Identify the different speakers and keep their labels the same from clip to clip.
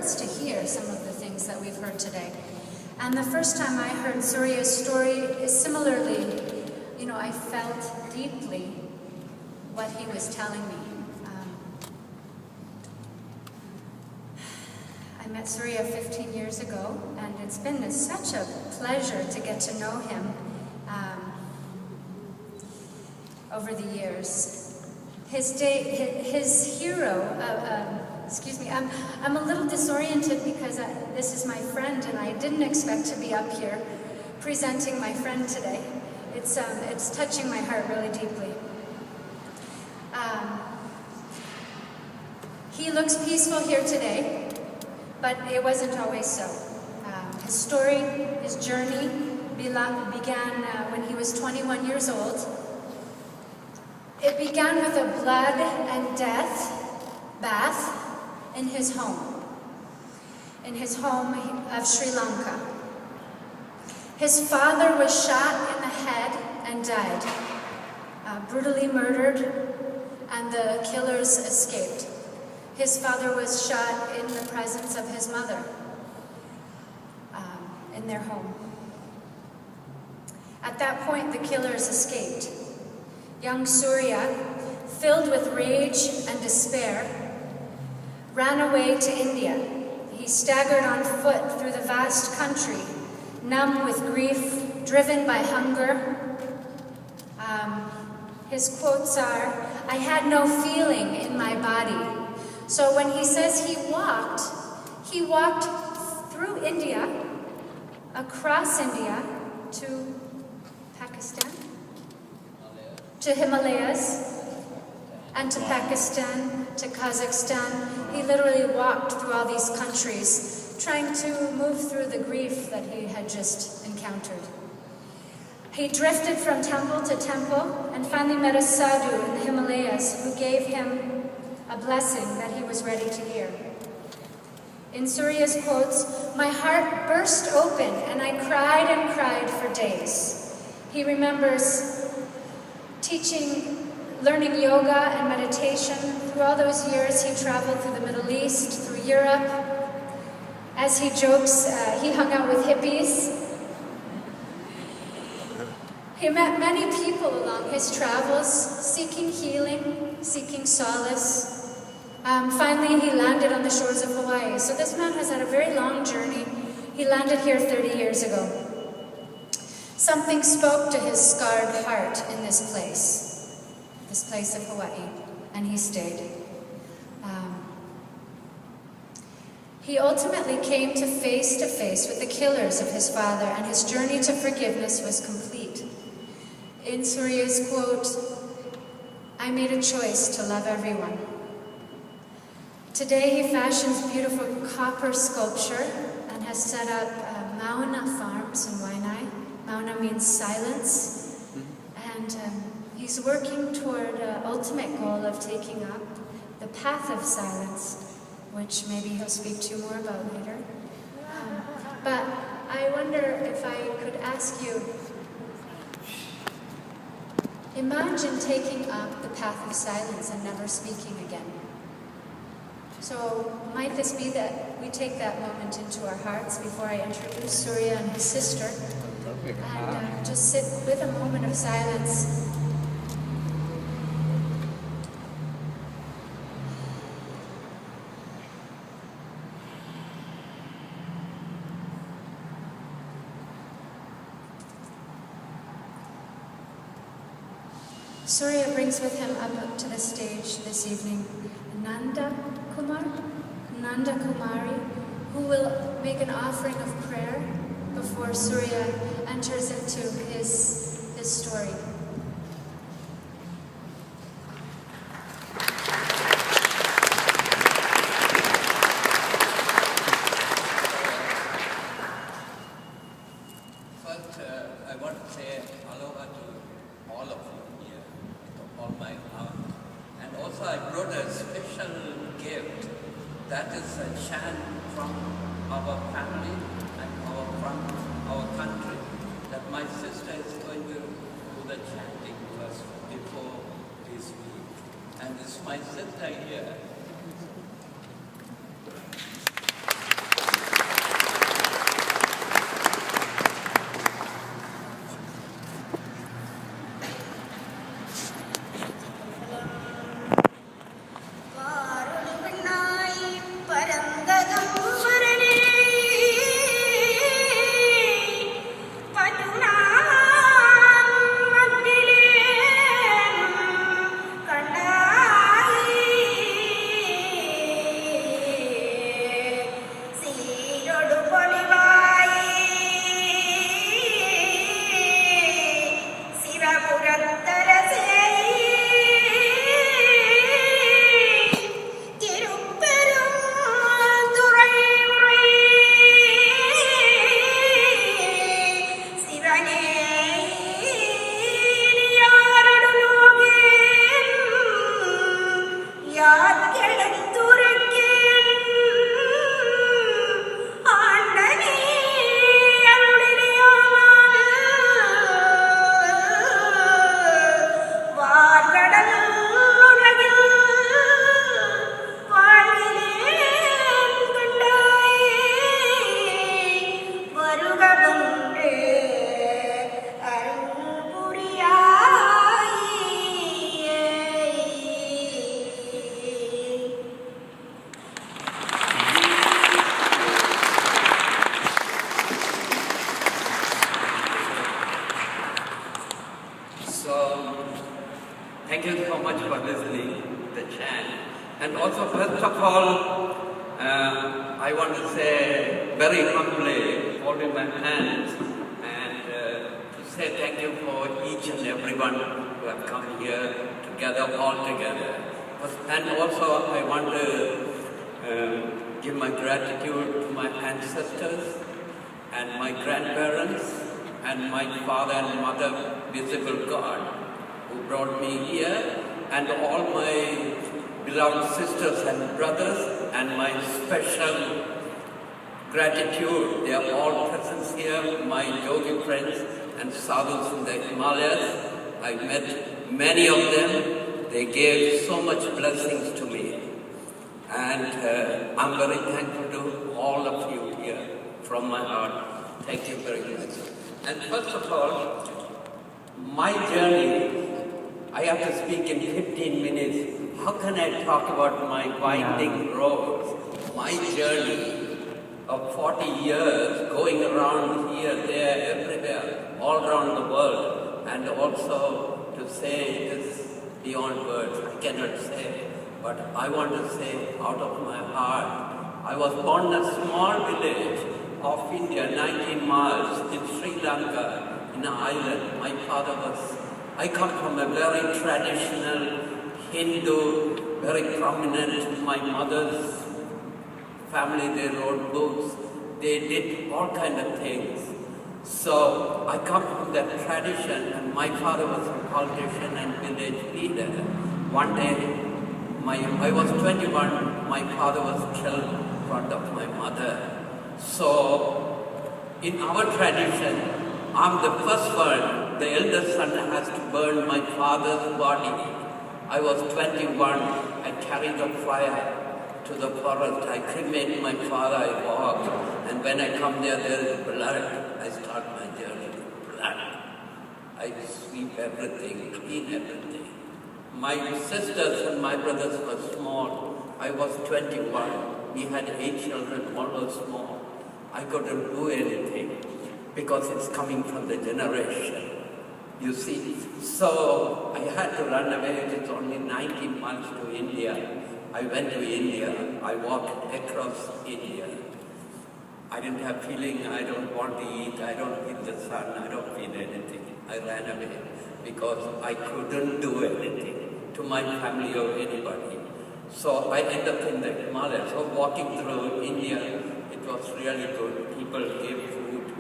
Speaker 1: words to hear some of the things that we've heard today. And the first time I heard Surya's story, similarly, you know, I felt deeply what he was telling me. I met Surya 15 years ago, and it's been such a pleasure to get to know him over the years. His hero, excuse me, I'm a little disoriented because this is my friend, and I didn't expect to be up here presenting my friend today. It's touching my heart really deeply. He looks peaceful here today, but it wasn't always so. His story, his journey began when he was 21 years old. It began with a blood and death bath in his home of Sri Lanka. His father was shot in the head and died, brutally murdered, and the killers escaped. His father was shot in the presence of his mother in their home. At that point, the killers escaped. Young Surya, filled with rage and despair, ran away to India. He staggered on foot through the vast country, numb with grief, driven by hunger. His quotes are, "I had no feeling in my body." So when he says he walked through India, across India to Pakistan, to Himalayas, and to Pakistan, to Kazakhstan. He literally walked through all these countries, trying to move through the grief that he had just encountered. He drifted from temple to temple and finally met a sadhu in the Himalayas who gave him a blessing that he was ready to hear. In Surya's quotes, "My heart burst open and I cried and cried for days." He remembers learning yoga and meditation. Through all those years, he traveled through the Middle East, through Europe. As he jokes, he hung out with hippies. He met many people along his travels, seeking healing, seeking solace. Finally, he landed on the shores of Hawaii. So this man has had a very long journey. He landed here 30 years ago. Something spoke to his scarred heart in this place of Hawaii, and he stayed. He ultimately came to face with the killers of his father, and his journey to forgiveness was complete. In Surya's quote, "I made a choice to love everyone." Today he fashions beautiful copper sculpture and has set up Mauna farms in Waianae. Mauna means silence. And he's working toward an ultimate goal of taking up the path of silence, which maybe he'll speak to you more about later. But I wonder if I could ask you, imagine taking up the path of silence and never speaking again. So might this be that we take that moment into our hearts before I introduce Surya and his sister, and just sit with a moment of silence. Surya brings with him up to the stage this evening Nanda Kumari, who will make an offering of prayer before Surya enters into his story.
Speaker 2: First, I want to say aloha to all of you here, with all my heart. And also I brought a special gift, that is a chant from our family and from our country, that my sister is going to do the chanting first before we speak. And this is my sister here. all, I want to say very humbly, holding my hands, and to say thank you for each and everyone who have come here together, all together. And also, I want to give my gratitude to my ancestors and my grandparents and my father and mother, visible God, who brought me here, and all my beloved sisters and brothers, and my special gratitude. They are all present here, my yogi friends and sadhus in the Himalayas. I met many of them. They gave so much blessings to me. And I'm very thankful to all of you here from my heart. Thank you very much. And first of all, my journey, I have to speak in 15 minutes. How can I talk about my winding roads? My journey of 40 years going around here, there, everywhere, all around the world. And also to say this beyond words, I cannot say. But I want to say out of my heart, I was born in a small village of India, 19 miles in Sri Lanka, in an island. My father was, I come from a very traditional Hindu, very prominent. My mother's family, they wrote books. They did all kinds of things. So I come from that tradition, and my father was a politician and village leader. One day, I was 21, my father was killed in front of my mother. So, in our tradition, I'm the first one, the eldest son has to burn my father's body. I was 21, I carried the fire to the forest, I cremated my father, I walked, and when I come there is blood. I start my journey with blood. I sweep everything, clean everything. My sisters and my brothers were small. I was 21. We had 8 children, all were small. I couldn't do anything because it's coming from the generation. You see, so I had to run away. It's only 19 months to India. I went to India. I walked across India. I didn't have feeling, I don't want to eat, I don't feel the sun, I don't feel anything. I ran away because I couldn't do anything to my family or anybody. So I ended up in the Himalayas. So walking through India, it was really good. People gave food.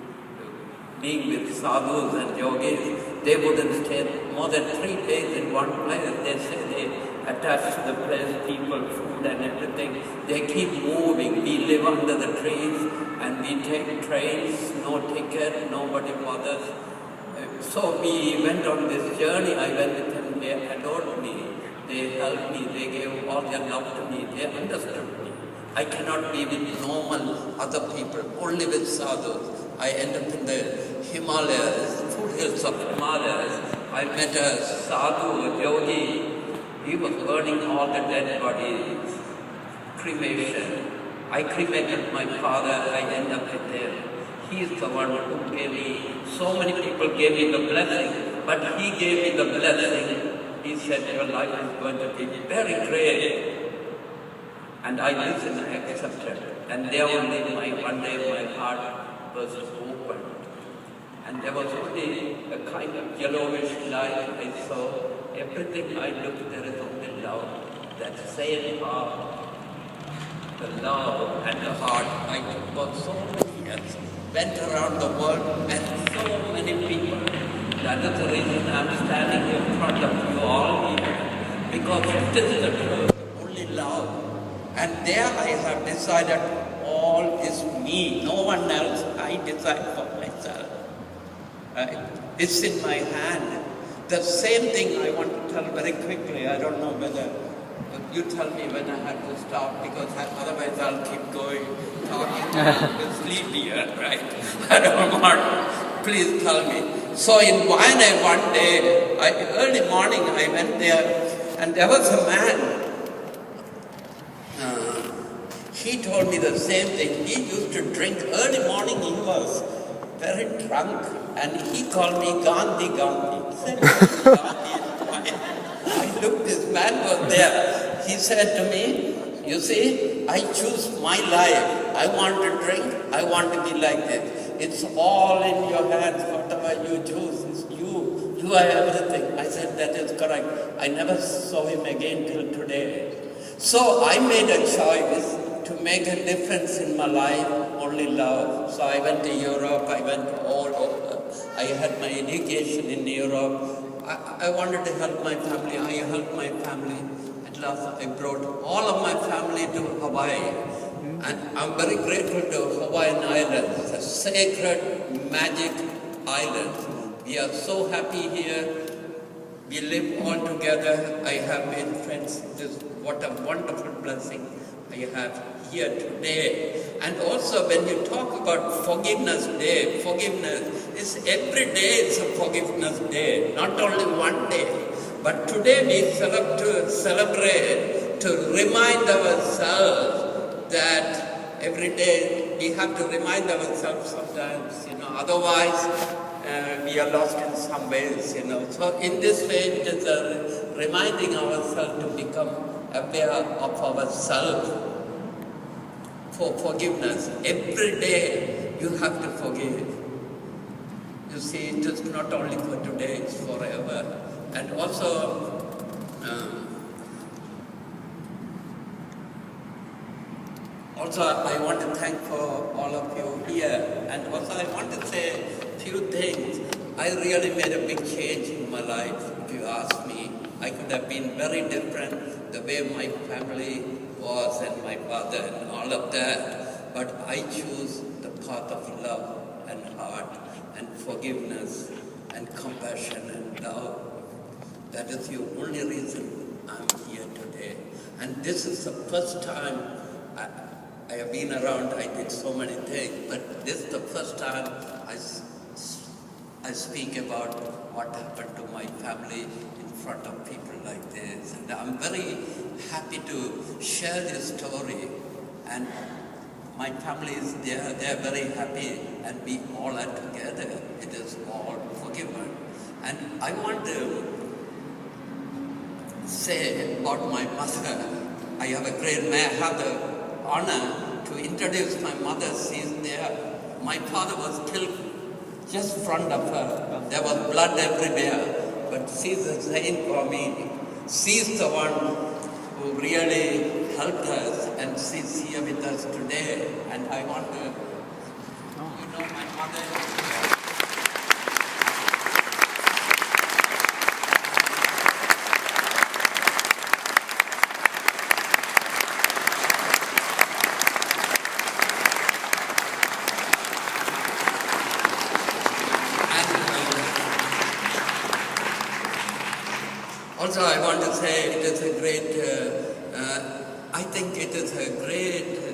Speaker 2: Being with sadhus and yogis, they wouldn't stay more than 3 days in one place. They say they attach to the place, people, food and everything. They keep moving. We live under the trees and we take trains, no ticket, nobody bothers. So we went on this journey. I went with them. They adored me. They helped me. They gave all their love to me. They understood me. I cannot be with normal other people, only with sadhus. I end up in the Himalayas, foothills of Himalayas. I met a sadhu, a yogi. He was burning all the dead bodies. Cremation. I cremated my father. I end up with him. He is the one who gave me, so many people gave me the blessing, but he gave me the blessing. He said, your life is going to be very great. And I listened, I accepted. And there only one day my heart was opened. And there was only a kind of yellowish light I saw. Everything I looked, there is only love. That same heart, the love and the heart I took for so many years. Went around the world, met so many people. That is the reason I am standing in front of you all here. Because it is the truth, only love. And there I have decided all is me, no one else. I decide for myself. It's in my hand. The same thing I want to tell very quickly. I don't know whether you tell me when I have to stop, because otherwise I'll keep going, talking, and sleep here, right? I don't want, please tell me. So in Vienna one day, early morning I went there, and there was a man. He told me the same thing. He used to drink early morning. He was very drunk, and he called me Gandhi, Gandhi. He said, Gandhi. I looked, this man was there. He said to me, You see, I choose my life. I want to drink, I want to be like this. It's all in your hands, whatever you choose. It's you. You are everything. I said, that is correct. I never saw him again till today. So I made a choice to make a difference in my life, only love. So I went to Europe, I went all over. I had my education in Europe. I wanted to help my family. I helped my family. At last, I brought all of my family to Hawaii. And I'm very grateful to Hawaiian Islands. It's a sacred, magic island. We are so happy here. We live all together. I have made friends. What a wonderful blessing I have here today. And also when you talk about Forgiveness Day, forgiveness is every day is a Forgiveness Day, not only one day. But today we celebrate to remind ourselves that every day we have to remind ourselves sometimes, otherwise we are lost in some ways, So in this way, it is reminding ourselves to become aware of ourselves for forgiveness. Every day you have to forgive. You see, it is not only for today, it's forever. And also, I want to thank for all of you here. And also I want to say a few things. I really made a big change in my life, if you ask me. I could have been very different the way my family was and my father and all of that. But I choose the path of love and heart and forgiveness and compassion and love. That is the only reason I'm here today. And this is the first time I have been around. I did so many things, but this is the first time I speak about what happened to my family in front of people like this. And I'm very happy to share this story. And my family is there, they are very happy, and we all are together. It is all forgiven. And I want to say about my mother. I have the honor to introduce my mother. She's there. My father was killed just in front of her. There was blood everywhere. But she's a saint for me. She's the one who really helped us, and she's here with us today. And I want to, my mother. Also, I want to say it is a great, I think it is a great